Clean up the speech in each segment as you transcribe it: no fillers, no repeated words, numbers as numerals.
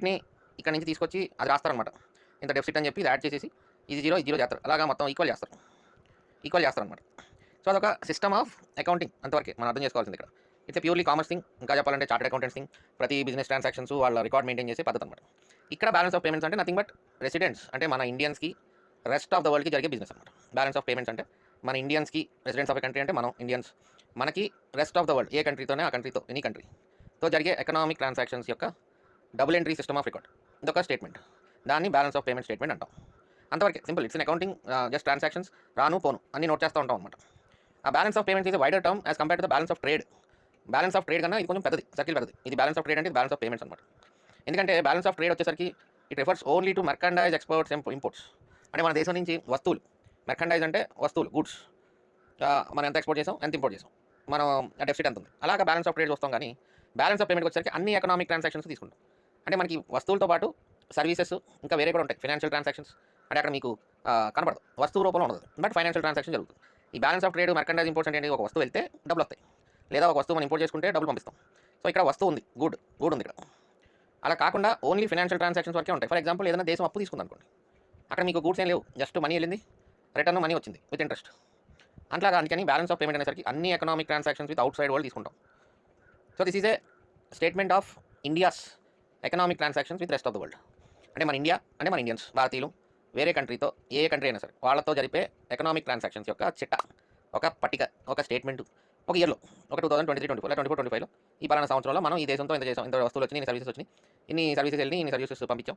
డెఫిసిట్ని ఇక్కడ నుంచి తీసుకొచ్చి అది రాస్తారనమాట. ఇంత డెఫిసిట్ అని చెప్పి ఇది యాడ్ చేసేసి ఇది జీరో ఇది జీరో చేస్తారు. అలాగా మొత్తం ఈక్వల్ చేస్తారనమాట. సో అదొక సిస్టమ్ ఆఫ్ అకౌంటింగ్ అంతవరకే మనం అర్థం చేసుకోవాల్సింది ఇక్కడ. It's purely commerce thing. ఇంకా చెప్పాలంటే చార్టెడ్ అకౌంటెంట్స్ థింగ్. ప్రతి బిజినెస్ ట్రాన్సాక్షన్స్ వాళ్ళ రికార్డ్ మెయింటైన్ చేసే పద్ధతి అనమాట. ఇక్కడ బ్యాలెన్స్ ఆఫ్ పేమెంట్స్ అంటే నథింగ్ బట్ రెసిడెంట్స్ అంటే మన ఇండియన్స్కి రెస్ట్ ఆఫ్ ద వరల్డ్కి జరిగే బిజినెస్ అనమాట. బ్యాలెన్స్ ఆఫ్ పేమెంట్స్ అంటే మన ఇండియన్స్కి రెసిడెంట్స్ ఆఫ్ ఎ కంట్రీ అంటే మనం ఇండియన్స్, మనకి రెస్ట్ ఆఫ్ ద వరల్డ్ ఏ కంట్రీతోనే ఆ కంట్రీతో ఎనీ కంట్రీతో జరిగే ఎకనామిక్ ట్రాన్సాక్షన్స్ యొక్క double entry system of record. ఇదొక స్టేట్మెంట్. దాన్ని బ్యాలెన్స్ ఆఫ్ పేమెంట్ స్టేట్మెంట్ అంటాం. అంతవరకే simple. It's an accounting just transactions రాను పోను అన్ని నోట్ చేస్తూ ఉంటాం అనమాట. ఆ balance of payments is wider term as compare to the balance of trade. Balance of trade కన్నా ఇది కొంచెం పెద్దది, సర్కిల్ పెద్దది. ఇది బ్యాలెన్స్ ఆఫ్ ట్రేడ్ అంటే ఇది బ్యాలెన్స్ ఆఫ్ పేమెంట్స్ అనమాట. ఎందుకంటే బ్యాలెన్స్ ఆఫ్ ట్రేడ్ వచ్చేసరికి it refers only to merchandise exports imports. అంటే మన దేశం నుంచి వస్తువులు, మెర్కండైజ్ అంటే వస్తువులు గూడ్స్, మనం ఎంత ఎక్స్పోర్ట్ చేసాం ఎంత ఇంపోర్ట్ చేసాం, మనం డెఫిసిట్ ఎంత ఉంది, అలాగా బ్యాలెన్స్ ఆఫ్ ట్రేడ్ వస్తాం. కానీ బ్యాలెన్స్ ఆఫ్ పేమెంట్ వచ్చేసరికి అన్ని ఎకనామిక్ ట్రాన్సాక్షన్స్ తీసుకుంటాం. అంటే మనకి వస్తువులతో పాటు సర్వీసెస్ ఇంకా వేరే కూడా ఉంటాయి. ఫైనాన్షియల్ ట్రాన్సాక్షన్స్ అంటే అక్కడ మీకు కనపడదు, వస్తువు రూపంలో ఉండదు, బట్ ఫైనాన్షియల్ ట్రాన్సాక్షన్ జరుగుతుంది. ఈ బ్యాలెన్స్ ఆఫ్ ట్రేడ్ మెర్కండైజ్ ఇంపోర్ట్స్ అంటే ఒక వస్తువు వెళ్తే డబ్బులు వస్తాయి, లేదా ఒక వస్తువు మనం ఇంపోర్ట్ చేసుకుంటే డబ్బులు పంపిస్తాం. సో ఇక్కడ వస్తువు ఉంది, గుడ్ ఉంది ఇక్కడ. అలా కాకుండా ఓన్లీ ఫైనాన్షియల్ ట్రాన్సాక్షన్స్ వరకే ఉంటాయి. ఫర్ ఎగ్జాంపుల్ ఏదైనా దేశం అప్పు తీసుకుంది అనుకోండి, అక్కడ మీకు గూడ్స్ ఏం లేవు, జస్ట్ మనీ వెళ్ళింది, రిటర్న్ మనీ వచ్చింది విత్ ఇంట్రెస్ట్. అట్లాగా అందుకని బ్యాలెన్స్ ఆఫ్ పేమెంట్ అనేసరికి అన్ని economic transactions with outside world తీసుకుంటాం. So this is a statement of India's economic transactions with rest of the world. అంటే మన ఇండియా అంటే మన ఇండియన్స్, భారతీయులు వేరే కంట్రీతో ఏ కంట్రీ అయినా సరే వాళ్ళతో జరిపే ఎకనామిక్ ట్రాన్సాక్షన్స్ యొక్క చిట్టా, ఒక పట్టిక, ఒక స్టేట్మెంట్ ఒక ఇయర్లో, ఒక 2023-24 లేదా 24-25లో ఈ పలానా సంవత్సరంలో మనం ఈ దేశంతో ఇంత చేసాం, ఇంత వస్తువులు వచ్చినాయి, ఇన్ని సర్వీసెస్ వచ్చినాయి, ఇన్ని సర్వీసెస్ వెళ్ళి ఇన్ని సర్వీసెస్ పంపించాం.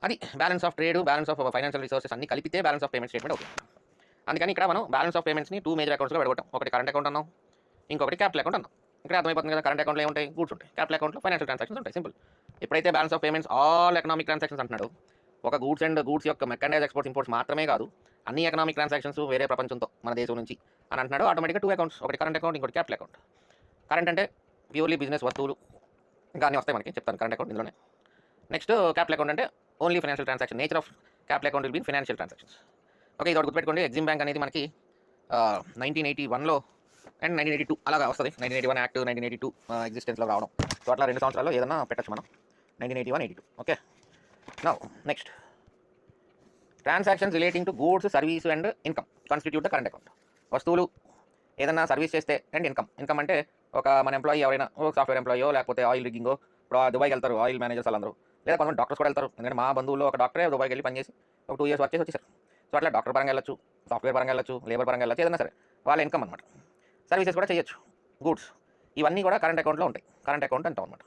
అది balance of trade, balance of financial resources అన్ని కలిపితే బ్యాలెన్స్ ఆఫ్ పేమెంట్ స్టేట్మెంట్ అవుతుంది. అందుకని ఇక్కడ మనం బ్యాలెన్స్ ఆఫ్ పేమెంట్స్ని 2 మేజర్ అకౌంట్స్లో విడగొట్టాం. ఒకటి కరెంట్ అకౌంట్ అన్నాం, ఇంకొకటి క్యాపిటల్ అకౌంట్ అన్నాం. ఇక్కడ అర్థమైపోతుంది కదా, కరెంట్ అకౌంట్లో ఏముంటాయి, గూడ్స్ ఉంటాయి, క్యాపిటల్ అకౌంట్లో ఫైనాన్షియల్ ట్రాన్సాక్షన్స్ ఉంటాయి. సింపుల్. ఎప్పుడైతే balance of payments all economic transactions అంటున్నాడు, ఒక గూడ్స్ అండ్ గూడ్స్ యొక్క మెర్కండైజ్ ఎక్స్పోర్ట్స్ ఇంపోర్ట్స్ మాత్రమే కాదు, అన్ని ఎకనామిక్ ట్రాన్సాక్షన్స్ వేరే ప్రపంచంతో మన దేశం నుంచి అని అంటున్నాడు, ఆటోమేటిక్గా 2 అకౌంట్స్, ఒకటి కరెంట్ అకౌంట్, ఇంకోటి క్యాపిటల్ అకౌంట్. కరెంట్ అంటే ప్యూర్లీ బిజినెస్ వస్తువులు ఇంకా అన్నీ వస్తాయి మనకి, చెప్తాను కరెంట్ అకౌంట్ ఇందులోనే. నెక్స్ట్ క్యాపిటల్ అకౌంట్ అంటే only financial transaction. Nature of capital account will be financial transactions. Okay, ఇది ఒకటి గుర్తుపెట్టుకోండి. ఎగ్జిమ్ బ్యాంక్ అనేది మనకి 1981లో అండ్ 1982 అలాగా వస్తుంది. 1981 యాక్ట్, 1982 ఎగ్జిస్టెన్స్లో రావడం. సో అట్లా 2 సంవత్సరాల్లో ఏదైనా పెట్టచ్చు మనం, 1981-82. Okay, now next transactions relating to goods, service and income constitute the current account. వస్తువులు ఏదైనా సర్వీస్ చేస్తే అండ్ ఇన్కమ్ అంటే ఒక మన ఎంప్లాయీ ఎవరైనా సాఫ్ట్వేర్ ఎంప్లాయో లేకపోతే ఆయిల్ రిగ్గింగో, ఇప్పుడు దుబాయ్కి వెళ్తారు ఆయిల్ మేనేజర్స్ వాళ్ళందరూ, లేదా కొంతమంది డాక్టర్స్ కూడా వెళ్తారు. ఎందుకంటే మా బంధువులు ఒక డాక్టరే దుబాయ్కి వెళ్ళి పనిచేసి ఒక 2 ఇయర్స్ వర్క్ చేసి వచ్చేసారు. సో అట్లా డాక్టర్ పరంగా వెళ్ళచ్చు, సాఫ్ట్వేర్ పరంగా వెళ్ళచ్చు, లేబర్ పరంగా వెళ్ళచ్చు, ఏదైనా సరే వాళ్ళ ఇన్కమ్ అనమాట. సర్వీసెస్ కూడా చేయొచ్చు, గూడ్స్, ఇవన్నీ కూడా కరెంట్ అకౌంట్లో ఉంటాయి, కరెంట్ అకౌంట్ అంటాం అనమాట.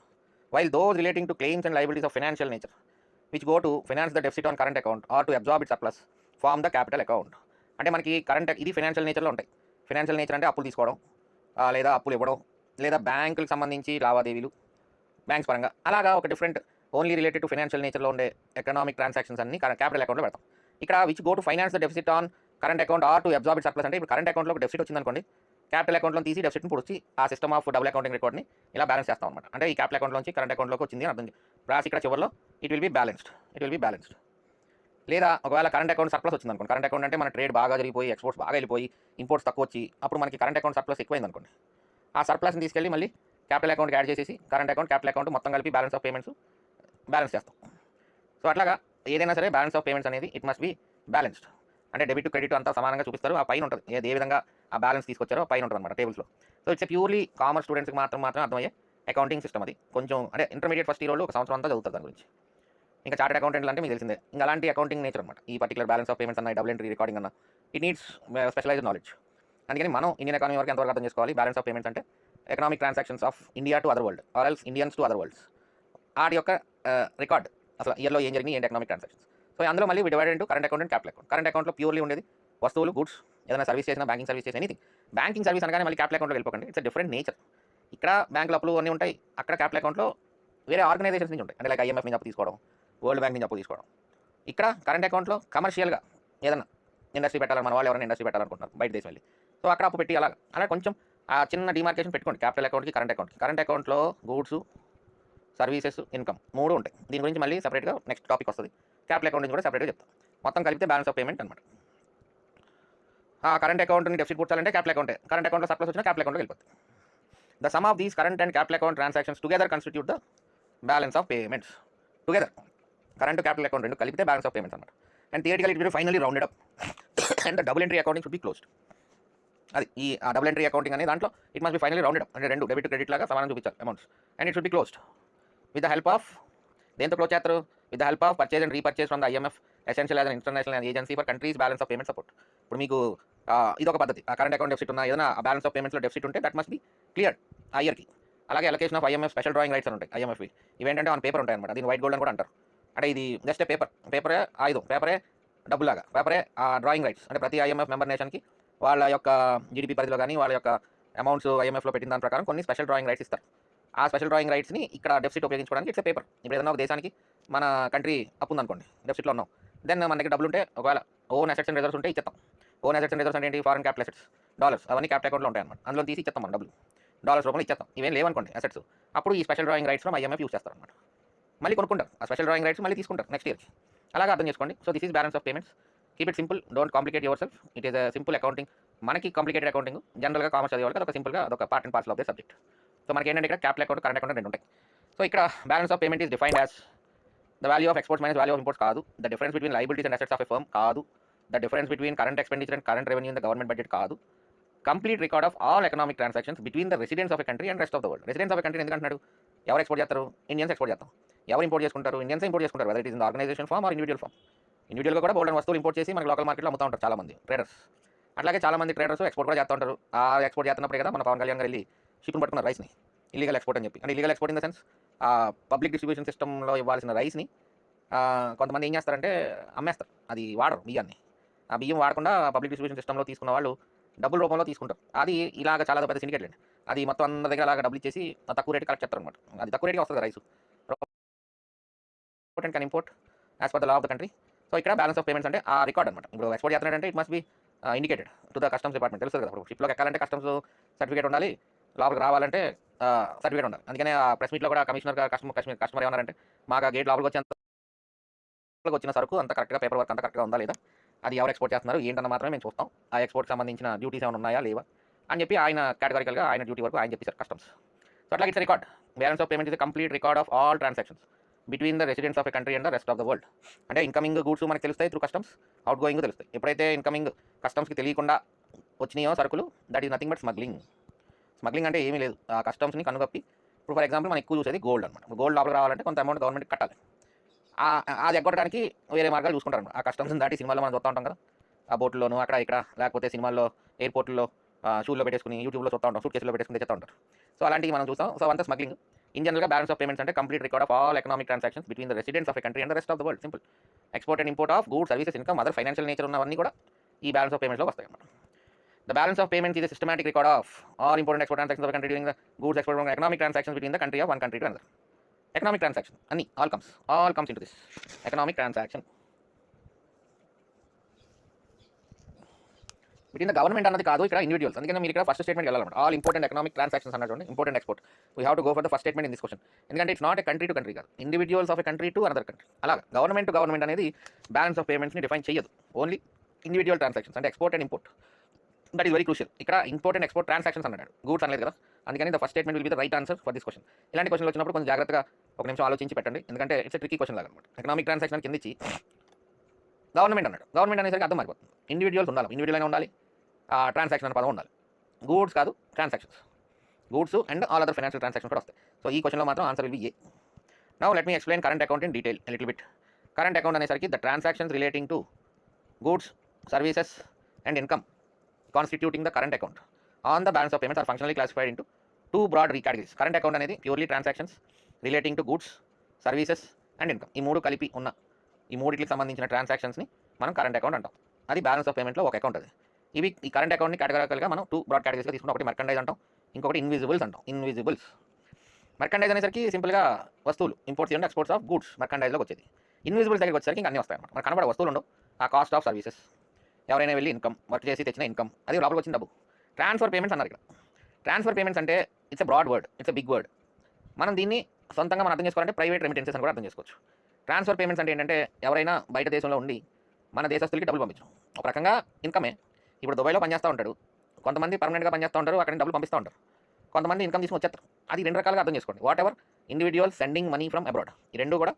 While those relating to claims and liabilities of financial nature which go to finance the deficit on current account or to absorb it surplus from the capital account. అంటే మనకి current ఇది financial నేచర్లో ఉంటాయి. Financial nature అంటే అప్పులు తీసుకోవడం, లేదా అప్పులు ఇవ్వడం, లేదా బ్యాంకులకు సంబంధించి లావాదేవీలు బ్యాంక్స్ పరంగా, అలాగా ఒక different only related to financial నేచర్లో ఉండే ఎకనామిక్ ట్రాన్సాక్షన్స్ అన్ని క్యాపిటల్ అకౌంట్లో పెడతాం. ఇక్కడ which go to finance the deficit on current account or to absorb it surplus. అంటే ఇప్పుడు కరెంట్ అకౌంట్లో ఒక డెఫిసిట్ వచ్చిందనుకోండి, క్యాపిటల్ అకౌంట్లో తీసి డెఫిసిట్ని పొడిచి ఆ సిస్టమ్ ఆఫ్ డబుల్ అకౌంటింగ్ రికార్డ్ని ఇలా బ్యాలెన్స్ చేస్తాం అనమాట. అంటే ఈ క్యాపిటల్ అకౌంట్లోంచి కరెంట్ అకౌంట్లోకి వచ్చింది అని అర్థం రాసి ఇక్కడ చివరిలో ఇట్ విల్ బి బ్యాలెన్స్డ్. లేదా ఒకవేళ కరెంట్ అకౌంట్ సర్ప్లస్ వచ్చింది అనుకోండి, కరెంట్ అకౌంట్ అంటే మన ట్రేడ్ బాగా జరిగిపోయి ఎక్స్పోర్ట్స్ బాగా వెళ్ళిపోయి ఇంపోర్ట్స్ తక్కువ వచ్చి అప్పుడు మనకి కరెంట్ అకౌంట్ సర్ప్లస్ ఎక్కువైంది అనుకోండి, ఆ సర్ప్లస్ని తీసుకెళ్ళి మళ్ళీ క్యాపిటల్ అకౌంట్కి యాడ్ చేసేసి కరెంట్ అకౌంట్, క్యాపిటల్ అకౌంట్ మొత్తం కలిపి బ్యాలెన్స్ ఆఫ్ పేమెంట్స్ బ్యాలెన్స్ చేస్తాం. సో అట్లాగా ఏదైనా సరే బ్యాలెన్స్ ఆఫ్ పేమెంట్స్ అనేది ఇట్ మస్ట్ బి బ్యాలెన్స్డ్. అంటే డెబిట్ క్రెడిట్ అంతా సమానంగా చూపిస్తారు, ఆ పైన ఉంటుంది ఏ విధంగా ఆ బ్యాలెన్స్ తీసుకొచ్చారో ఆ పైన ఉంటుంది అనమాట టేబుల్స్లో. సో ఇట్స్ ప్యూర్లీ కామర్స్ స్టూడెంట్స్కి మాత్రమే అర్థమయ్యే అకౌంటింగ్ సిస్టమ్. అది కొంచెం అంటే ఇంటర్మీడియట్ ఫస్ట్ ఇయర్లో ఒక సంవత్సరం అంతా చదువుతారు దాని గురించి. ఇంకా చార్టెడ్ అకౌంటెంట్లు అంటే మీకు తెలిసిందే, ఇంకా అలాంటి అకౌంటింగ్ నేచర్ అనమాట. ఈ పర్టికులర్ బ్యాలెన్స్ ఆఫ్ పేమెంట్స్ అన్న, డబుల్ ఎంట్రీ రికార్డింగ్ అన్న, ఇట్ నీడ్స్ స్పెషలైజ్డ్ నాలెడ్జ్. అందుకని మనం ఇండియన్ ఎకానమీ వరకు ఎంతవరకు అర్థం చేసుకోవాలి, బ్యాలెన్స్ ఆఫ్ పేమెంట్స్ అంటే economic transactions of India to other world or else Indians to other world's, వాటి యొక్క రికార్డ్, అసలు ఇయర్లో ఏం జరిగింది, ఏంటి ఎకనామిక్ ట్రాన్సాక్షన్స్. సో అందులో మళ్ళీ divided into current account and capital account. Current అకౌంట్లో ప్యూర్లీ ఉండేది వస్తువులు, గూడ్స్, ఏదైనా సర్వీస్ చేసినా, బ్యాంకింగ్ సర్వీస్ చేసినా, ఎనీథింగ్. బ్యాంకింగ్ సర్వీస్ అనగానే మళ్ళీ క్యాపిటల్ అకౌంట్లో వెళ్ళిపోకండి, ఇట్స్ డిఫరెంట్ నేచర్. ఇక్కడ బ్యాంకులు అప్పులు అన్నీ ఉంటాయి, అక్కడ క్యాపిటల్ అకౌంట్లో వేరే ఆర్గనైజేషన్స్ నుంచి ఉంటాయి, అంటే లైక్ IMF నుంచి అప్పు తీసుకోవడం, వరల్డ్ బ్యాంక్ నుంచి అప్పు తీసుకోవడం. ఇక్కడ కరెంట్ అకౌంట్లో కమర్షియల్గా ఏదైనా ఇండస్ట్రీ పెట్టాలని, మన వాళ్ళు ఎవరైనా ఇండస్ట్రీ పెట్టాలనుకుంటున్నారు బయట దేశం వెళ్ళి, సో అక్కడ అప్పు పెట్టి అలా కొంచెం ఆ చిన్న డిమార్కేషన్ పెట్టుకోండి క్యాపిటల్ అకౌంట్కి, కరెంట్ అకౌంట్కి. కరెంట్ అకౌంట్లో గూడ్స్, సర్వీసెస్, ఇన్కమ్ 3 ఉంటాయి. దీని గురించి మళ్ళీ సపరేట్గా నెక్స్ట్ టాపిక్ వస్తుంది. క్యాపిటల్ అకౌంట్ నుంచి కూడా సపరేట్గా చెప్తాం. మొత్తం కలిపితే బ్యాలెన్స్ ఆఫ్ పేమెంట్ అనమాట. ఆ కరెంట్ అకౌంట్ని డెఫిసిట్ కూర్చాలంటే క్యాపిటల్ అకౌంటే, కరెంట్ అకౌంట్లో సర్ప్లస్ వచ్చినా క్యాపిటల్ అకౌంట్కి వెళ్ళిపోతుంది. The sum of these current and capital account transactions together constitute the balance of payments. Together current capital account రెండు కలిపితే బ్యాలెన్స్ ఆఫ్ పేమెంట్స్ అన్నమాట. And theoretical it will finally rounded up and double entry accounting should be closed. అది ఈ double entry accounting అనే దాంట్లో it must be finally rounded up, అంటే రెండు debit credit లాగా సమానం చూపించాలి amounts. And it should be closed with the help of, దేంతో క్లోజ్ చేస్తారు, with the help of purchase and repurchase from the IMF essential as an international agency for countries balance of payment support. ఇప్పుడు మీకు ఇది ఒక పద్ధతి. ఆ current account deficit ఉన్న ఏదైనా బ్యాలెన్స్ ఆఫ్ పేమెంట్స్లో డెఫిసిట్ ఉంటే దట్ మస్ట్ బి క్లియర్ ఆ ఇయర్కి. అలాగే allocation of IMF special drawing rights అని ఉంటాయి ఐఎంఎఫ్వి. ఇవేంటంటే ఆన్ పేపర్ ఉంటాయి అనమాట. దీని వైట్ గోల్డ్ అని కూడా అంటారు. అంటే ఇది జస్ట్ పేపరే ఆయుధం, పేపరే డబ్బులాగా, పేపరే ఆ డ్రాయింగ్ రైట్స్. అంటే ప్రతి ఐఎంఎఫ్ మెంబర్ నేషన్కి వాళ్ళ యొక్క జీడిపి పరిధిలో కానీ వాళ్ళ యొక్క అమౌంట్స్ ఐఎంఎఫ్లో పెట్టిన దాని ప్రకారం కొన్ని స్పెషల్ డ్రాయింగ్ రైట్స్ ఇస్తారు. ఆ స్పెషల్ డ్రాయింగ్ రైట్స్ని ఇక్కడ డెఫిసిట్ ఉపయోగించుకోవడానికి ఇట్స్ పేపర్. ఇప్పుడు ఏదైనా ఒక దేశానికి మన కంట్రీ అప్పు ఉందనుకోండి, డెఫిసిట్లో ఉన్నాం, దెన్ మన దగ్గర డబ్బులు ఉంటే ఒకవేళ ఓన్ అసెట్స్ అండ్ రిజర్వ్స్ ఉంటే ఇచ్చేస్తాం. ఓన్ అసెట్స్ అండ్ రిజర్వ్స్ అంటే ఏంటి, ఫారెన్ క్యాపిటల్ అసెట్స్, డాలర్స్, అవన్నీ క్యాపిటల్ అకౌంట్లో ఉంటాయి అన్నమాట. అందులో తీసి ఇచ్చేస్తాం మన డబ్బులు, డాలర్స్ రూపంలో ఇచ్చేస్తాం. ఇవేం లేవనుకోండి అసెట్స్, అప్పుడు ఈ special drawing rights from IMF use చేస్తారు అనమాట. మళ్ళీ కొనుక్కుంటారు ఆ స్పెషల్ డ్రాయింగ్ రైట్స్, మళ్ళీ తీసుకుంటారు నెక్స్ట్ ఇయర్కి. అలాగా అర్థం చేసుకోండి. So this is balance of payments. Keep it simple, don't complicate your self. It is simple accounting. మనకి కాంప్లికేటెడ్ అకౌంటింగ్ జనరల్గా కామర్స్ చదివే వాళ్ళకి అదొక సింపుల్గా అదొక part and parcel of the subject. So మనకి ఏంటంటే ఇక్కడ క్యాపిటల్ అకౌంట్, కరెంట్ అకౌంట్ రెండు ఉంటాయి. సో ఇక్కడ balance of payment is defined as the value of exports minus value of imports కాదు, the difference between liabilities and assets of a firm కాదు, the difference between current expenditure and current revenue in the government budget కాదు, complete record of all economic transactions between the residents of a country and rest of the world. Residents of a country ఎందుకంటున్నాడు, ఎవరు export చేస్తారు, Indians export చేస్తాం. ఎవరు import చేసుకుంటారు, Indians import చేసుకుంటారు. Whether it is in organization form or individual form. ఇండివిజువల్గా కూడా బోల్డెన్ వస్తువులు ఇంపోర్ట్ చేసి మనకి లోకల్ మార్కెట్లో అమ్ముతూ ఉంటారు చాలామంది ట్రేడర్స్. అట్లాగే చాలామంది ట్రేడర్స్ ఎక్స్పోర్ట్ కూడా చేస్తూ ఉంటారు. ఆ ఎక్స్పోర్ట్ చేస్తున్నప్పుడే కదా మన పవన్ కళ్యాణ్ గారు వెళ్ళి షిప్ను పట్టుకున్నారు రైస్ని, ఇల్లీగల్ ఎక్స్పోర్ట్ అని చెప్పి. అంటే illegal export in the sense public distribution సిస్టంలో ఇవ్వాల్సిన రైస్ని కొంతమంది ఏం చేస్తారంటే అమ్మేస్తారు. అది వాడరు బియ్యాన్ని. ఆ బియ్యం వాడకుండా పబ్లిక్ డిస్ట్రిబ్యూషన్ సిస్టంలో తీసుకున్న వాళ్ళు డబ్బుల రూపంలో తీసుకుంటారు. అది ఇలాగ చాలా పెద్ద సిండికేట్ అండి. అది మొత్తం అందరి దగ్గర అలాగ డబ్బులు ఇచ్చేసి తక్కువ రేటు కలెక్ట్ చేస్తారు అనమాట. అది తక్కువ రేటుగా వస్తుంది rice. Import and can import as per the law of the country. So ఇక్కడ బ్యాలెన్స్ ఆఫ్ పేమెంట్స్ అంటే ఆ రికార్డ్ అనమాట. ఇప్పుడు ఎక్స్పోర్ట్ చేస్తున్నాడంటే it must be indicated to the customs department. తెలుస్తుంది కదా, ఇప్పుడు షిప్లోకి ఎక్కాలంటే కస్టమ్స్ సర్టిఫికేట్ ఉండాలి, లోపలికి రావాలంటే సర్టిఫికేట్ ఉండాలి. అందుకనే ఆ ప్రెస్ మీట్లో కూడా కమిషనర్గా కస్టమర్ ఏమన్నారంటే, మాకు ఆ గేట్ లోపలికి వచ్చిన సరుకు అంత కరెక్ట్గా పేపర్ వర్క్ అంత కరెక్ట్గా ఉందా లేదా, అది ఎవరు ఎక్స్పోర్ట్ చేస్తున్నారు ఏంటన్న మాత్రమే మేము చూస్తాం, ఆ ఎక్స్పోర్ట్కి సంబంధించిన డ్యూటీస్ ఏమైనా ఉన్నాయా లేవా అని చెప్పి ఆయన కేటగారికల్గా ఆయన డ్యూటీ వరకు ఆయన చెప్పేశారు కస్టమ్స్. సో అట్లా it's record. Balance of payment is complete record of all transactions between the residents of a country and the rest of the world. అంటే ఇన్కమింగ్ గూడ్స్ మనకు తెలుస్తాయి త్రూ కస్టమ్స్, అవుట్ గోయింగ్ తెలుస్తాయి. ఎప్పుడైతే incoming కస్టమ్స్కి తెలియకుండా వచ్చినాయో సరుకులు, that is nothing but smuggling. Smuggling అంటే ఏమీ లేదు, ఆ కస్టమ్స్ని కనుగొప్పి. ఇప్పుడు ఫర్ ఎగ్జాంపుల్ మనం ఎక్కువ చూసేది గోల్డ్ అనమాట. గోల్డ్ లోపలికి రావాలంటే కొంత అమౌంట్ గవర్నమెంట్ కట్టాలి. అది ఎగ్గొట్టడానికి వేరే మార్గాలు చూసుకుంటారు అనమాట. ఆ కస్టమ్స్ని దాటి సినిమాల్లో మనం చూస్తూ ఉంటాం కదా, ఆ బోట్లోనూ అక్కడ ఇక్కడ, లేకపోతే సినిమాల్లో ఎయిర్పోర్ట్లో షూల్లో పెట్టేసుకుని యూట్యూబ్లో చూస్తూ ఉంటాం, సూట్ కేసులో పెట్టేసుకుని తెచ్చుతూ ఉంటారు. సో అలాంటివి మనం చూస్తాం. సో అంతా స్మగ్లింగ్. ఇన్ జనరల్గా బ్యాలెన్స్ ఆఫ్ పేమెంట్స్ అంటే complete record of all economic transactions between the residents of a country and the rest of the world. Simple. Export and import of goods, services, income, other financial nature ఉన్నవన్నీ కూడా ఈ balance of పేమెంట్స్లో వస్తాయి అన్నమాట. The balance of payments is a systematic record of all import and export transactions of a country during the goods export from economic transactions between the country of one country to another. Economic transaction, any, all comes into this. Economic transaction between the government అన్నది కాదు, ఇక్కడ individuals. అందుకని మీరు ఇక్కడ first statement వెళ్ళాలన్నమాట. All import and economic transactions అన్నట్టు import and export. We have to go for the first statement in this question. ఎందుకంటే it's not a country to country కాదు, individuals of a country to another country. అలా government to government అనేది balance of పేమెంట్స్ని define చేయదు. Only individual transactions అంటే export and import. That is very crucial. ఇక్కడ import and export transactions అన్నాడు, goods అనలేదు కదా. అందుకని the first statement will be the right answer for this question. ఇలాంటి క్వశ్చన్ వచ్చినప్పుడు కొంచెం జాగ్రత్తగా ఒక నిమిషం ఆలోచించి పెట్టండి, ఎందుకంటే ఇట్స్ ట్రికీ క్వశ్చన్ లాగా అనమాట. ఎకనామిక్ ట్రాన్సాక్షన్ కింద ఇచ్చి గవర్నమెంట్ అన్నాడు, గవర్నమెంట్ అనేసరికి అర్థం మారిపోతుంది. ఇండివిజువల్స్ ఉండాలి, ఇండివిజువల్ అయినా ఉండాలి, ట్రాన్సాక్షన్ అనే పదం ఉండాలి. గూడ్స్ కాదు, transactions. Goods and all other financial transactions కూడా వస్తాయి. సో ఈ క్వశ్చన్లో మాత్రం answer will be A. Now let me explain current account in detail a little bit. Current account అనేసరికి the transactions relating to goods, services and income constituting the current account on the balance of payments are functionally classified into two broad categories. Current account అనేది purely transactions relating to goods, services and income. ఈ మూడు కలిపి ఉన్న ఈ మూడికి సంబంధించిన ట్రాన్సాక్షన్స్ని మనం current account అంటాం. అది బ్యాలెన్స్ ఆఫ్ పేమెంట్లో ఒక అకౌంట్. అది ఇవి ఈ కరెంట్ అకౌంట్ని కేటగిరికల్గా మనం టూ బ్రాడ్ కేటగిరీస్గా తీసుకుంటాం. ఒకటి మర్కండైజ్ అంటాం, ఇంకొకటి ఇన్విజిబుల్స్ అంటాం. ఇన్విజిబుల్స్. మర్కండైజ్ అనేసరికి సింపుల్గా వస్తువులు, imports and exports of goods మర్కండైజ్లోకి వచ్చేది. ఇన్విజిబుల్స్ దగ్గరికి వచ్చేసరికి ఇంకా అన్నీ వస్తాయి అన్నమాట. మనకు కనబడే వస్తువులు ఉండవు. ఆ కాస్ట్ ఆఫ్ సర్వీసెస్, ఎవరైనా వెళ్ళి ఇన్కమ్ వర్క్ చేసి తెచ్చిన ఇన్కమ్, అది లోపలికి వచ్చిన డబ్బు. ట్రాన్స్ఫర్ పేమెంట్స్ అన్నారు ఇక్కడ. ట్రాన్స్ఫర్ పేమెంట్స్ అంటే it's a broad word, it's a big word. మనం దీన్ని సొంతంగా మనం అర్థం చేసుకోవాలంటే ప్రైవేట్ రెమిటెన్సెస్ అని కూడా అర్థం చేసుకోవచ్చు. ట్రాన్స్ఫర్ పేమెంట్స్ అంటే ఏంటంటే ఎవరైనా బయట దేశంలో ఉండి మన దేశస్తులకి డబ్బులు పంపించడం. ఒక రకంగా ఇన్కమే. ఇప్పుడు దుబాయ్లో పనిచేస్తూ ఉంటాడు, కొంతమంది పర్మనెంట్గా పనిచేస్తూ ఉంటారు, అక్కడ డబ్బులు పంపిస్తూ ఉంటారు. కొంతమంది ఇన్కమ్ తీసుకుని వచ్చేస్తారు. అది రెండు రకాలుగా అర్థం చేసుకోండి. What ever individual sending money from abroad, ఈ రెండు కూడా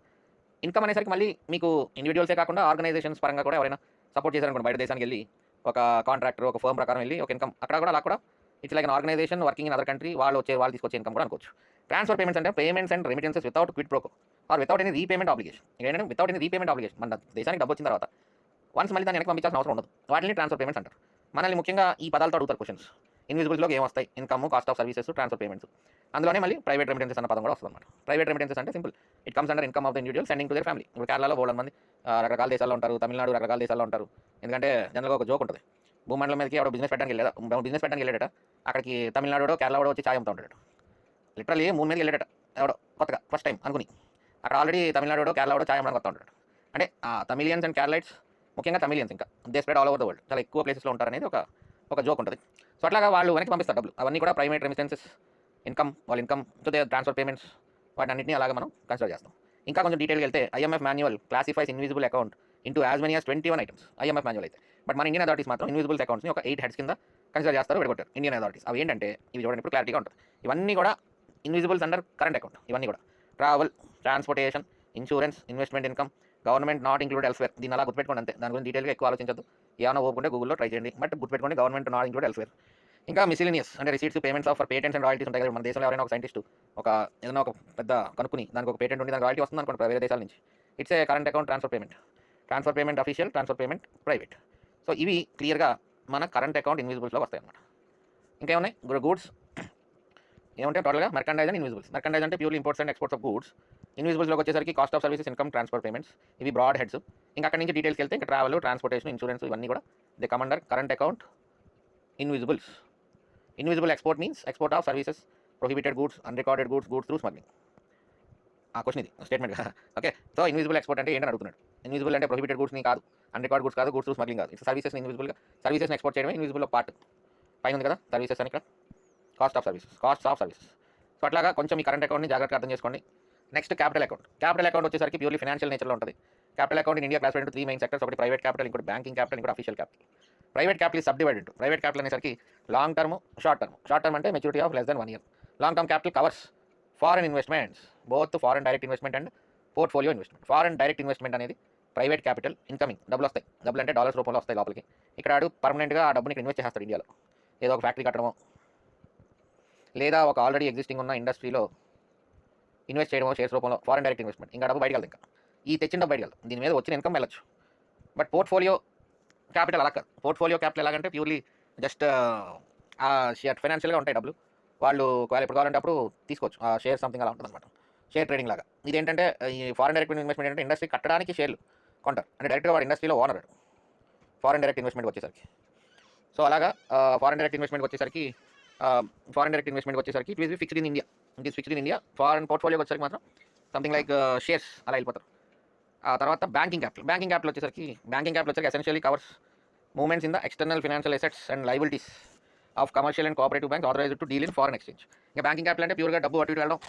ఇన్కమ్ అనేసరికి మళ్ళీ మీకు ఇండివిజువల్సే కాకుండా ఆర్గనైజేషన్స్ పరంగా కూడా ఎవరైనా సపోర్ట్ చేశారనుకోండి, బయట దేశానికి వెళ్ళి ఒక కాంట్రాక్టర్ ఒక ఫర్మ్ ప్రకారం వెళ్ళి ఒక ఇన్కమ్ అక్కడ కూడా అలా కూడా it's like an organization working in other country, వాళ్ళు తీసుకొచ్చే ఇన్కమ్ కూడా అనుకోవచ్చు. ట్రాన్స్ఫర్ పేమెంట్స్ అంటే payments and remittances without quid pro quo or without any repayment obligation. ఏంటంటే వితౌట్ ఎనీ రీపేమెంట్ ఆబ్లిగేషన్, మన దేశానికి డబ్బు వచ్చిన తర్వాత వన్స్ మళ్ళీ దాన్ని వెనక్కి పంపించాల్సిన అవసరం ఉండదు. వాటిని ట్రాన్స్ఫర్ పేమెంట్స్ అంటారు. మనల్ని ముఖ్యంగా ఈ పదాలతో అడుగుతారు క్వశ్చన్స్. ఇన్విజిబుల్స్లోకి ఏం వస్తాయి? Income, cost of services, transfer payments. అందులోనే మళ్ళీ ప్రైవేట్ రెమిటెన్సెస్ అన్న పదం కూడా వస్తుంది అనమాట. ప్రైవేట్ రెమిటెన్సెస్ అంటే simple, it comes under income of the individual sending to their family. ఇప్పుడు కేరళలో బోల్డ్ మంది రకరకాల దేశాల్లో ఉంటారు, తమిళనాడు రకరకాల దేశాల్లో ఉంటారు. ఎందుకంటే జనరల్గా ఒక జోక్ ఉంటుంది, భూమండలం మీదకి ఎవడో బిజినెస్ పెట్టడానికి వెళ్ళాడట. అక్కడికి తమిళనాడు కేరళ వచ్చి ఛాయ్ అమ్ముతూ ఉంటాడు. లిటరల్లీ మూడు మీదకి వెళ్ళాడట ఎవడో కొత్తగా ఫస్ట్ టైం అనుకుని. అక్కడ ఆల్రెడీ తమిళనాడు కేరళ ఛాయ్ అమ్మడానికి వస్తూ ఉంటాడు. అంటే తమిళియన్స్ అండ్ కేరళైట్స్, ముఖ్యంగా తమిళియన్స్ ఇంకా they spread all over the world, చాలా ఎక్కువ ప్లేసెస్లో ఉంటారనేది ఒక జోక్ ఉంటుంది. సో అట్లాగా వాళ్ళు వెనక్కి పంపిస్తారు డబ్బులు. అవన్నీ కూడా ప్రైవేట్ రెమిటెన్సెస్, ఇన్కమ్, వాళ్ళ income to they transfer payments, వాటి అన్నింటినీ అలాగా మనం కన్సిడర్ చేస్తాం. ఇంకా కొంచెం డీటెయిల్కి వెళ్తే IMF manual classifies invisible account into as many as 21 items. IMF manual అయితే. బట్ మన ఇండియన్ అథారిటీస్ మాత్రం ఇన్విజిబుల్స్ అకౌంట్స్ని ఒక 8 హెడ్స్ కింద కన్సిడర్ చేస్తారు, విడగొట్టారు ఇండియన్ అథారిటీస్. అవి ఏంటంటే ఇవి చూడండి, ఇప్పుడు క్లారిటీగా ఉంటుంది. ఇవన్నీ కూడా ఇన్విజిబుల్స్ అండర్ కరెంట్ అకౌంట్. ఇవన్నీ కూడా travel, transportation, insurance, investment income, government not include elsewhere. దీని అలా గుర్తుపెట్టుకోండి అంతే, దాని గురించి డీటెయిల్గా ఎక్కువ ఆలోచించద్దు. ఏమైనా ఓపుకుంటే గూగుల్లో ట్రై చేయండి, బట్ గుర్తుపెట్టుకోండి గవర్నమెంట్ నాట్ ఇంక్లూడ్ ఎల్స్వేర్. ఇంకా మిసిలినియస్ అంటే receipts, payments of patents and royalties ఉంటాయి కదా. మన దేశంలో ఎవరైనా ఒక సైంటిస్ట్ ఏదైనా ఒక పెద్ద కనుక్కుని దానికి ఒక పేటెంట్ ఉండి దానికి రాయల్టీ వస్తుంది అనుకోండి వేరే దేశాల నుంచి, it's a current account transfer payment official, transfer payment private. So ఇవి క్లియర్గా మన కరెంట్ అకౌంట్ ఇన్విజిబుల్స్లో వస్తాయి అన్నమాట. ఇంకేమున్నాయి? గూడ్స్ ఏమంటే టోటల్గా మెర్కండైజ్ అండ్ ఇన్విజిబుల్స్. మెర్కండైజ్ అంటే purely imports and exports of goods. ఇన్విజిబుల్స్లోకి వచ్చేసరికి cost of services, income, transfer payments. ఇవి బ్రాడ్ హెడ్స్. ఇంకా అక్కడ నుంచి డీటెయిల్స్కి వెళ్తే ఇంకా ట్రావెల్, ట్రాన్స్పోర్టేషన్, ఇన్సూరెన్స్, ఇవన్నీ కూడా they come under current account invisibles. Invisible export means export of services, prohibited goods, unrecorded goods through smuggling. ఆ క్వశ్చన్ ఇది statement. Okay, so invisible export అంటే ఏంటని అడుగుతున్నాడు. ఇన్విజిబుల్ అంటే ప్రొహిబిటెడ్ గూడ్స్ని కాదు, అన్రికార్డ్ గూడ్స్ కాదు, గూడ్స్ త్రూ స్మగ్లింగ్ కాదు. ఇట్స్ సర్వీసెస్ని ఇన్విజిబుల్గా సర్వీసెస్ని ఎక్స్పోర్ట్ చేయడమే ఇన్విజిబుల్ పార్ట్. పైన ఉంది కదా సర్వీసెస్ అని, ఇక్కడ కాస్ట్ ఆఫ్ సర్వీసెస్. సో అట్లాగా కొంచెం ఈ కరెంట్ అకౌంట్ని జాగ్రత్తగా అర్థం చేసుకోండి. Next capital account. Capital account వచ్చేసరికి ప్యూర్లీ ఫైనాన్షియల్ నేచర్లో ఉంటుంది. Capital account in India classified into 3 main sectors. ఒకటి ప్రైవేట్ క్యాపిటల్, ఇంకోటి బ్యాంకింగ్ క్యాపిటల్, ఇంకోటి official capital. Private capital sub divided into. Private capital అనేసరికి long term, short term. Short term అంటే maturity of less than 1 year. Long term capital covers foreign investments, both foreign direct investment and portfolio investment. Foreign direct investment అనేది private capital, incoming డబ్బులు వస్తాయి. డబ్బులు అంటే dollars రూపంలో వస్తాయి లోపలికి. ఇక్కడ ఆడు పర్మనెంట్గా ఆ డబ్బుని ఇన్వెస్ట్ చేస్తాడు ఇండియాలో. ఏదో ఒక ఫ్యాక్టరీ కట్టడమో, లేదా ఒక ఆల్రెడీ ఎగ్జిస్టింగ్ ఉన్న ఇండస్ట్రీలో ఇన్వెస్ట్ చేయడమో షేర్స్ రూపంలో. Foreign direct investment. ఇంకా డబ్బు బయటకు వెళ్తుంది. ఇంకా ఈ తెచ్చిన డబ్బు బయటకు వెళ్తుంది. దీని మీద వచ్చిన ఇన్కమ్ వెళ్ళచ్చు. బట్ పోర్ట్ఫోలియో క్యాపిటల్ అలా కాదు. పోర్ట్ఫోలియో క్యాపిటల్ ఎలాగంటే ప్యూర్లీ జస్ట్ ఆ షేర్ ఫైనాన్షియల్గా ఉంటాయి డబ్బులు. వాళ్ళు ఒకవేళ ఎప్పుడు కావాలంటే అప్పుడు తీసుకోవచ్చు. ఆ షేర్ సంథింగ్ అలా ఉంటుంది అనమాట, షేర్ ట్రేడింగ్ లాగా. ఇదేంటంటే ఈ ఫారెన్ డైరెక్ట్ ఇన్వెస్ట్మెంట్ అంటే ఇండస్ట్రీ కట్టడానికి షేర్లు కొంటారు, అంటే డైరెక్ట్గా వాడు ఇండస్ట్రీలో ఓనర్. ఫారెన్ డైరెక్ట్ ఇన్వెస్ట్మెంట్ వచ్చేసరికి సో అలాగా ఫారెన్ డైరెక్ట్ ఇన్వెస్ట్మెంట్ వచ్చేసరికి it is fixed in India. Foreign పోర్ట్ఫోలియోకి వచ్చేసరికి మాత్రం సంథింగ్ లైక్ షేర్స్ అలా వెళ్ళిపోతారు. ఆ తర్వాత బ్యాంకింగ్ క్యాపిటల్ వచ్చేసరికి essentially covers movements in the external financial assets and liabilities of commercial and cooperative banks authorised to deal in foreign exchange. ఇంకా banking capital అంటే ప్యూర్గా డబ్బు అటు ఇటు వెళ్ళడం,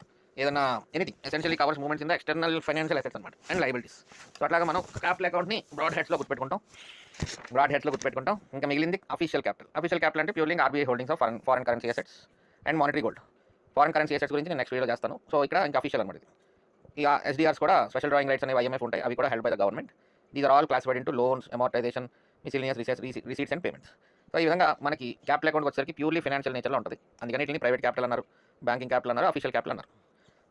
ఏదైనా anything essentially covers movements in the external financial assets అనమాట and liabilities. So అట్లాగా మనం క్యాపిటల్ అకౌంట్ని బ్రాడ్ హెడ్స్లో గుర్తుపెట్టుకుంటాం. ఇంకా మిగిలింది అఫీషియల్ క్యాపిటల్ అంటే purely RBI holdings of foreign currency assets and monetary gold. Foreign currency assets గురించి నేను నెక్స్ట్ వీడియో చేస్తాను. సో ఇక్కడ ఇంకా అఫీషియల్ అనమాట. ఇక ఎస్డిఆర్స్ కూడా స్పెషల్ డ్రాయింగ్ రైట్స్ అనేవి ఐఎంఎఫ్ ఉంటాయి, అవి కూడా held by the government. These are all classified into loans, amortisation, miscellaneous receipts and payments. So ఈ విధంగా మనకి క్యాపిటల్ అకౌంట్ వచ్చేసరికి ప్యూర్లీ ఫైనాన్షియల్ నేచర్లో ఉంటుంది. అందుకని వీటిని ప్రైవేట్ క్యాపిటల్ అన్నారు, బ్యాంకింగ్ క్యాపిటల్ అన్నారు, అఫీషియల్ క్యాపిటల్ అన్నారు.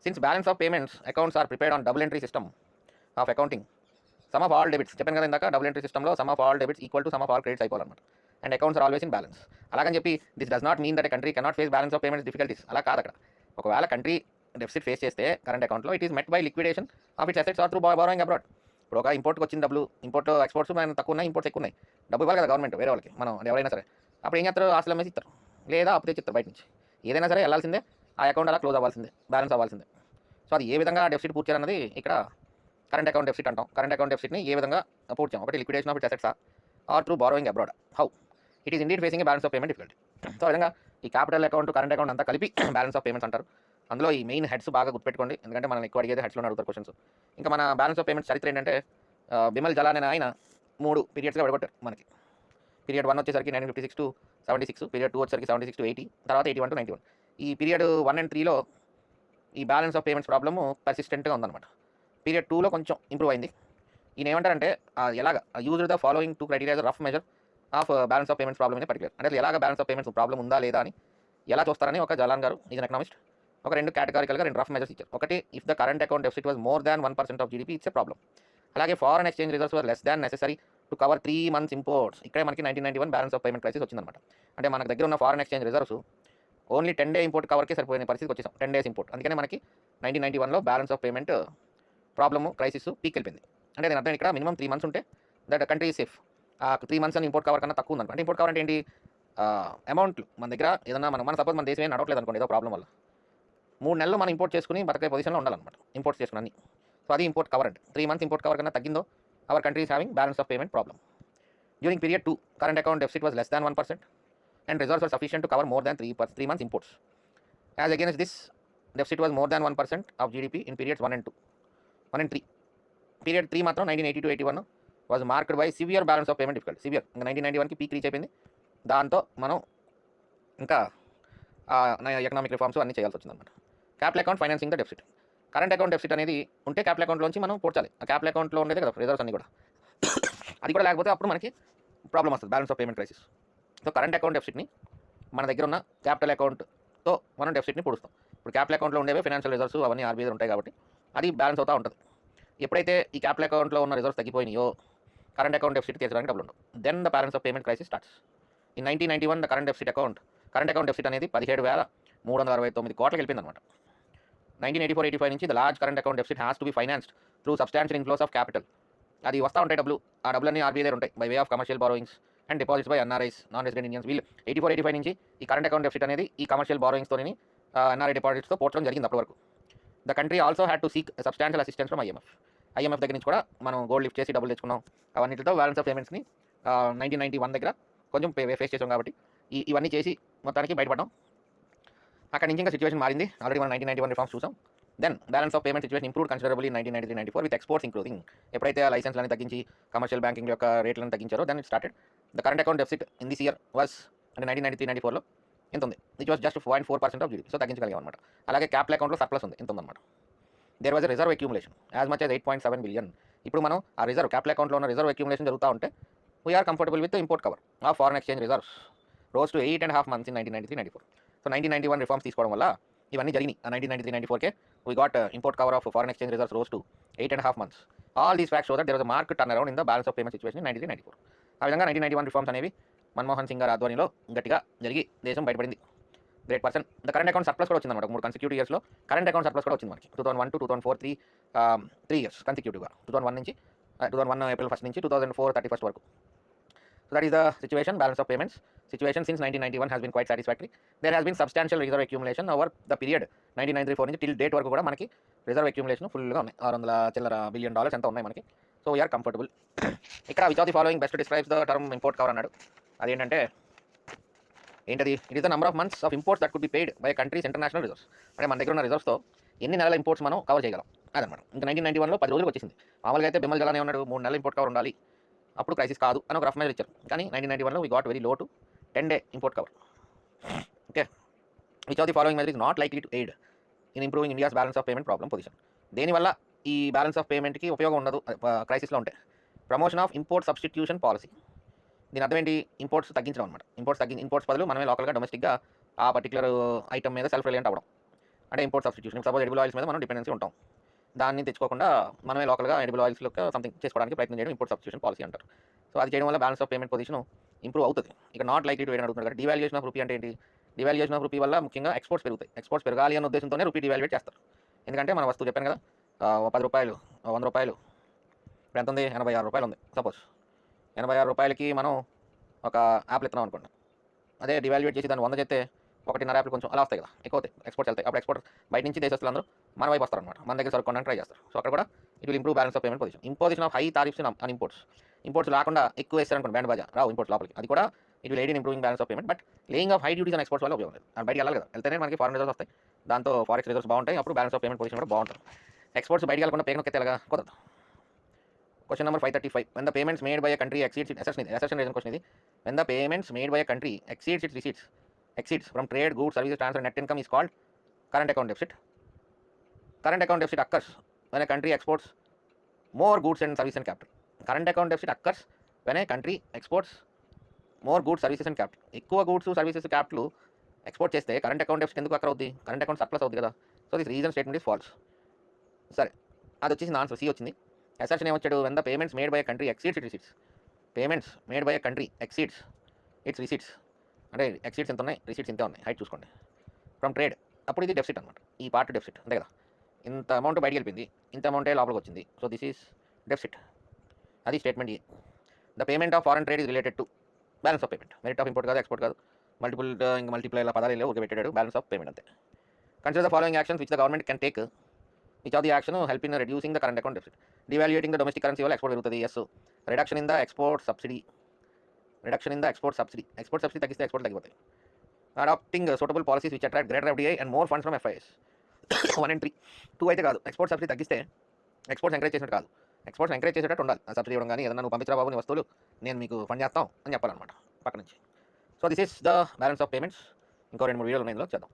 Since balance of payments accounts are prepared on double entry system of accounting, some of all debits చెప్పాను కదా ఇందాక, డబుల్ ఎంట్రీ సిస్టంలో sum of all debits equal to sum of all credits అయిపోవాలన్నమాట. And accounts are always in balance. అలాగని చెప్పి this does not mean that country cannot face balance of payments difficulties. అలా కాదు. అక్కడ ఒకవేళ కంట్రీ డెఫిసిట్ ఫేస్ చేస్తే current అకౌంట్లో it is met by liquidation of its assets or through borrowing abroad. ఇప్పుడు ఒక ఇంపోర్ట్కి వచ్చిన డబ్బులు, ఇంపోర్ట్ ఎక్స్పోర్ట్స్ మనం తక్కువ ఉన్నాయి, ఇంపోర్ట్స్ ఎక్కువ ఉన్నాయి, డబ్బు ఇవ్వాలి కదా గవర్నమెంట్ వేరే వాళ్ళకి, మనం ఎవరైనా సరే. అప్పుడు ఏం చేస్తారు? ఆస్తులు అమ్మేసి ఇస్తారు, లేదా అప్పు తెచ్చిస్తారు బయట నుంచి. ఏదైనా సరే వెళ్ళాల్సిందే, ఆ అకౌంట్ అలా క్లోజ్ అవ్వాల్సిందే, బ్యాలెన్స్ అవ్వాల్సిందే. సో అది ఏ విధంగా డెఫిసిట్ పూర్తి చేయాలన్నది ఇక్కడ కరెంట్ అకౌంట్ డెఫిసిట్ అంటాం. కరెంట్ అకౌంట్ డెఫిసిట్ని ఏ విధంగా పూర్తి చేయం? ఒకటి liquidation of its assets or through borrowing abroad. How it is indeed facing balance of payment difficulty. So ఆ విధంగా ఈ క్యాపిటల్ అకౌంట్, కరెంట్ అకౌంట్ అంతా కలిపి బ్యాలెన్స్ ఆఫ్ పేమెంట్స్ అంటారు. అందులో ఈ మెయిన్ హెడ్స్ బాగా గుర్తుపెట్టుకోండి, ఎందుకంటే మనం ఎక్కువ అడిగేది హెడ్స్లో అడుగుతారు క్వశ్చన్స్. ఇంకా మన బ్యాలెన్స్ ఆఫ్ పేమెంట్స్ చరిత్ర ఏంటంటే బిమల్ జలాన్ అనే ఆయన 3 పీరియడ్స్గా విడగొట్టారు మనకి. పీరియడ్ 1 వచ్చేసరికి 1956 to 76, పీరియడ్ 2 వచ్చేసరికి 76 to 80, తర్వాత 81 to 91. ఈ పీరియడ్ 1 and 3లో ఈ బ్యాలెన్స్ ఆఫ్ పేమెంట్స్ ప్రాబ్లమ్ పర్సిస్టెంట్గా ఉందన్నమాట. పీరియడ్ 2లో కొంచెం ఇంప్రూవ్ అయింది. ఈయన ఏమంటారంటే ఎలాగ used the following 2 criteria as rough measure of balance of payments problem in particular. అంటే ఎలాగ బ్యాలెన్స్ ఆఫ్ పేమెంట్స్ ప్రాబ్లమ్ ఉందా లేదా అని ఎలా చూస్తారని ఒక జలాన్ గారు ఈజ్ ఎకనామిస్ట్ ఒక 2 కేటగారికల్గా 2 రఫ్ మెజర్స్ ఇచ్చారు. ఒకటి, if the current account deficit was more than 1% of GDP it's a problem. అలాగే foreign exchange reserves were less than necessary to cover 3 months imports. ఇక్కడే మనకి 1991 బ్యాలెన్స్ ఆఫ్ పేమెంట్ క్రైసిస్ వచ్చిందన్నమాట. అంటే మన దగ్గర ఉన్న foreign exchange reserves only 10 day import కవర్కే సరిపోయిన పరిస్థితికి వచ్చేసాం. 10 days ఇంపోర్ట్. అందుకనే మనకి 1991లో balance of payment problem crisis peak వెళ్ళింది. అంటే నేను అర్థం ఇక్కడ మినిమం 3 months ఉంటే దట్ కంట్రీ సేఫ్. 3 months అని ఇంపోర్ట్ కవర్ కన్నా తక్కువ ఉందన్నమాట. అంటే ఇంపోర్ట్ కవర్ అంటే ఏంటి, అమౌంట్లు మన దగ్గర ఏదన్నా మన సపోజ్ మన దేశం ఏం నడవట్లేదు అనుకోండి, ఏదో ప్రాబ్లం వల్ల 3 నెలలు మనం ఇంపోర్ట్ చేసుకుని బతకే పొజిషన్లో ఉండాలన్నమాట. ఇంపోర్ట్స్ చేసుకుని అన్ని. సో అది ఇంపోర్ట్ కవర్ అంటే 3 months ఇంపోర్ట్ కవర్ కన్నా తగ్గిందో our country is having balance of payment problem. During period 2 current account deficit was less than 1% and reserves were sufficient to cover more than 3 months imports. As against this, deficit was more than 1% of GDP in periods 1 and 2. 1 and 3. Period 3 మాత్రం 1980 to 81 was marked by severe balance of payment difficulty. Severe. 1991కి peak reach అయిపోయింది. దాంతో మనం ఇంకా economic reforms అన్నీ చేయాల్సి వచ్చిందన్నమాట. Capital account financing the deficit. Current account deficit అనేది ఉంటే క్యాపిటల్ అకౌంట్లోంచి మనం పోర్చాలి. ఆ క్యాపిటల్ అకౌంట్లో ఉండేది కదా రిజర్వ్స్ అన్ని కూడా. అది కూడా లేకపోతే అప్పుడు మనకి ప్రాబ్లం వస్తుంది, balance of payment crisis. So current account డెఫిసిట్ని మన దగ్గర ఉన్న క్యాపిటల్ అకౌంట్తో మనం డెఫిసిట్ని పూడుస్తాం. ఇప్పుడు క్యాపిటల్ అకౌంట్లో ఉండేవి ఫైనాన్షియల్ రిజర్వ్స్ అవన్నీ ఆర్బీఐ ఉంటాయి కాబట్టి అది బ్యాలెన్స్ అవుతూ ఉంటుంది. ఎప్పుడైతే ఈ క్యాపిటల్ అకౌంట్లో ఉన్న రిజర్వ్స్ తగ్గిపోయినాయో కరెంట్ అకౌంట్ డెఫిసిట్ తీర్చడానికి డబ్బులు ఉండవు. Then the balance of payment crisis starts. ఈ 1991 ద కరెంట్ అకౌంట్ డెఫిసిట్ అనేది 17,369 కోట్లకి వెళ్ళిపోయిందన్నమాట. 1984-85 నుంచి the large current account deficit has to be financed through substantial inflows of capital. అది వస్తూ ఉంటాయి డబ్బులు. ఆ డబ్బులన్నీ ఆర్బీఐ దగ్గర ఉంటాయి by way of commercial borrowings and deposits by NRIs, non resident Indians. వీళ్ళు 84-85 నుంచి ఈ కరెంట్ అకౌంట్ డెఫిసిట్ అనేది ఈ కమర్షియల్ బారోయింగ్స్తో ఎన్ఆర్ఐ డిపాజిట్స్తో పోర్చడం జరిగింది అప్పటి వరకు. The country also had to seek substantial assistance from IMF దగ్గర నుంచి కూడా మనం గోల్డ్ లిఫ్ట్ చేసి డబ్బులు తెచ్చుకున్నాం. అవన్నిటితో బ్యాలెన్స్ ఆఫ్ పేమెంట్స్ని 1991 దగ్గర కొంచెం ఫేస్ చేసాం కాబట్టి ఇవన్నీ చేసి మొత్తానికి బయటపడ్డాం. అక్కడ నుంచి ఇంకా సిచ్యువేషన్ మారింది. ఆల్రెడీ మనం 1991 రిఫార్మ్స్ చూసాం. Then balance of payment situation improved considerable in 1993-94 with exports including. ఎప్పుడైతే ఆ లైసెన్స్లని తగ్గించి కమర్షియల్ బ్యాంకింగ్ యొక్క రేట్లను తగ్గించారో then it started. The current account deficit in this year was అంటే 1993-94లో ఎంత ఉంది, it was just 0.4% of GDP. So తగ్గించగలిగాం అనమాట. అలాగే క్యాపిటల్ అకౌంట్లో సర్ప్లస్ ఉంది, ఎంత ఉందన్నమాట. There was reserve accumulation as much as 8.7 billion. ఇప్పుడు మనం ఆ రిజర్వ్ క్యాపిటల్ అకౌంట్లో ఉన్న రిజర్వ్ అక్యూములేషన్ జరుగుతూ ఉంటే we are comfortable with import cover of foreign exchange reserves rose to 8.5 months in 1993-94. So 1991 reforms తీసుకోవడం వల్ల ఇవన్నీ జరిగినాయి. 1993-94కే we got import cover of foreign exchange reserves rose to 8.5 months. All these facts show that there was a marked turnaround in the balance of payment situation in 1994. ఆ విధంగా 1991 reforms అనేవి మన్మోహన్ సింగ్ గారి ఆధ్వర్యంలో గట్టిగా జరిగి దేశం బయటపడింది. Great person. The current account surplus కూడా వచ్చిందన్నమాట. 3 కన్సిక్యూటివ్ ఇయర్స్లో కరెంట్ అకౌంట్ సర్ప్లస్ కూడా వచ్చింది మనకి. 2001 to 2004 3 years కన్సిక్యూటివ్గా. 2001 నుంచి 2001 April 1st నుంచి 2004 31st వరకు. So that is the situation. Balance of payments situation since 1991 has been quite satisfactory. There has been substantial reserve accumulation over the period 1994 నుంచి till date వరకు కూడా మనకి రిజర్వ్ అక్యూములేషన్ ఫుల్గా ఉన్నాయి. $600 billion ఎంత ఉన్నాయి మనకి. So we're comfortable. ఇక్కడ which of the following best describes the term import cover అన్నాడు. అదేంటంటే ఏంటది, it is the number of months of imports that could be paid by countries international reserves. అంటే మన దగ్గర ఉన్న రిజర్వ్స్తో ఎన్ని నెలల ఇంపోర్ట్స్ మనం కవర్ చేయగలం అదనమాట. ఇంకా 1991లో 10 రోజులకు వచ్చేసింది. మామూలుగా అయితే బిమల్ జలానే ఉన్నాడు 3 నెలల ఇంపోర్ట్ కవర్ ఉండాలి, అప్పుడు క్రైసిస్ కాదు అని ఒక రఫ్ మెజర్ ఇచ్చారు. కానీ 1991లో we got very low to 10 day import cover. Okay, which of the following measure is not likely to aid in improving India's balance of payment problem position. దేనివల్ల ఈ బ్యాలెన్స్ ఆఫ్ పేమెంట్కి ఉపయోగం ఉండదు క్రైసిస్లో ఉంటే? Promotion of import substitution policy. దీని అర్థం ఏంటి, ఇంపోర్ట్స్ తగ్గించడం అనమాట. ఇంపోర్ట్స్ బదులు మనమే లోకల్గా డొమెస్టిక్గా ఆ పర్టికులర్ ఐటమ్ మీద సెల్ఫ్ రిలయంట్ అవ్వడం అంటే import substitution. Suppose edible oils మీద మనం డిపెండెన్సీ ఉంటాం, దాన్ని తెచ్చుకోకుండా మనమే లోకల్గా ఎడిబుల్ ఆయిల్స్లో సంథింగ్ చేసుకోవడానికి ప్రయత్నం చేయడం ఇంపోర్ట్ సబ్స్టిట్యూషన్ పాలసీ అంటారు. సో అది చేయడం వల్ల balance of payment position improve అవుతుంది. ఇక నాట్ లైక్లీ టు ఎయిడ్ అడుగుతున్నారు. డివాల్యుయేషన్ ఆఫ్ రూపీ అంటే ఏంటి? డివాల్యుయేషన్ ఆఫ్ రూపీ వల్ల ముఖ్యంగా ఎక్స్పోర్ట్స్ పెరుగుతాయి. ఎక్స్పోర్ట్స్ పెరగాలి అన్న ఉద్దేశంతోనే రూపీ డివాల్యుయేట్ చేస్తారు. ఎందుకంటే మన వస్తువు చెప్పాను కదా, 10 రూపాయలు 100 రూపాయలు ఇప్పుడు ఎంత ఉంది, 86 రూపాయలు ఉంది. సపోజ్ 86 రూపాయలకి మనం ఒక యాప్లు ఇస్తున్నాం అనుకోండి, అదే డివాల్యుయేట్ చేసి దాన్ని 100 చేస్తే 1.5 యాప్లు కొంచెం అలా వస్తాయి కదా, ఎక్కువ ఎక్స్పోర్ట్స్ వెళ్తాయి. అప్పుడు ఎక్స్పోర్ట్ బయట నుంచి దేశస్తులు అందరూ మన వైపు వస్తారు అనమాట, మన దగ్గర సరుకు ట్రై చేస్తారు. సో అక్కడ కూడా it will improve balance of payment position. Imposition of high tariffs on imports రాకుండా ఎక్కువ వేస్తారనుకోండి, బ్యాండ్ బాజా రావు ఇంపోర్ట్స్ లోపలికి, అది కూడా it will aid in improving balance of payment. But laying of high duties on exports వల్ల ఉపయోగం లేదు. అది బయటికి వెళ్ళాలి కదా, వెళ్తేనే మనకి ఫారెన్ రిజర్వ్స్ వస్తాయి, దాంతో ఫారెక్స్ రిజర్వ్స్ బాగుంటాయి, అప్పుడు బ్యాలెన్స్ ఆఫ్ పేమెంట్ పొజిషన్ కూడా బాగుంటుంది. ఎక్స్పోర్ట్స్ బయటికి వెళ్ళకుండా పేరు నొక్కితే ఎలాగా కుదరదు. Question number 535. When the payments made by a country exceeds its assertion reason question is when the payments made by a country exceeds its receipts from trade, goods, services, transfer, net income is called current account deficit. Current account deficit occurs when a country exports more goods and services and capital. Current account deficit occurs when a country exports more goods, services and capital. ఎక్కువ goods services capital export చేస్తే current account deficit ఎందుకు అక్కడ అవుద్ది? Current account surplus అవుతుంది కదా. So this reason statement is false. సరే, అది వచ్చేసింది ఆన్సర్, సి వచ్చింది. అసర్షన్ ఏమొచ్చాడు? When the payments made by country exceeds it receipts. Payments made by country exceeds its receipts. అంటే ఎక్సీడ్స్ ఎంత ఉన్నాయి, రిసీట్స్ ఇంతే ఉన్నాయి, హైట్ చూసుకోండి. ఫ్రమ్ ట్రేడ్, అప్పుడు ఇది డెఫిసిట్ అనమాట. ఈ పార్ట్ డెఫిసిట్ అంతే కదా. ఇంత అమౌంట్ బయటికి వెళ్ళింది, ఇంత అమౌంటే లోపలికి వచ్చింది. So this is deficit. అది statement A. The payment of foreign trade is related to balance of payment. Merit of import కాదు, ఎక్స్పోర్ట్ కాదు, ఇంకా మల్టిప్లై ఇలా పదాలు ఊరికే పెట్టాడు. బ్యాలెన్స్ ఆఫ్ పేమెంట్ అంతే. Consider the following actions which the government can take. Which of the action help in reducing the current account deficit. Devaluating the domestic currency వల్ల export పెరుగుతుంది. Yes. Reduction in the export subsidy. Reduction in the export subsidy. Export subsidy తగ్గిస్తే export తగ్గిపోతాయి. Adopting suitable policies which attract greater FDI and more funds from FIs. 1 and 3. 2 అయితే కాదు. Export subsidy తగ్గిస్తే exports encourage చేసినట్టు కాదు. Exports encourage చేసేటట్టు ఉండాలి. Subsidy ఇవ్వడం కానీ, ఏదన్నా నువ్వు పంపించరా బాబు నీ వస్తువులు, నేను మీకు ఫండ్ చేస్తాం అని చెప్పాలన్నమాట పక్క నుంచి. So this is the balance of payments. ఇంకో 2-3 వీడియోలు ఉన్నాయి, ఇందులో చేద్దాం.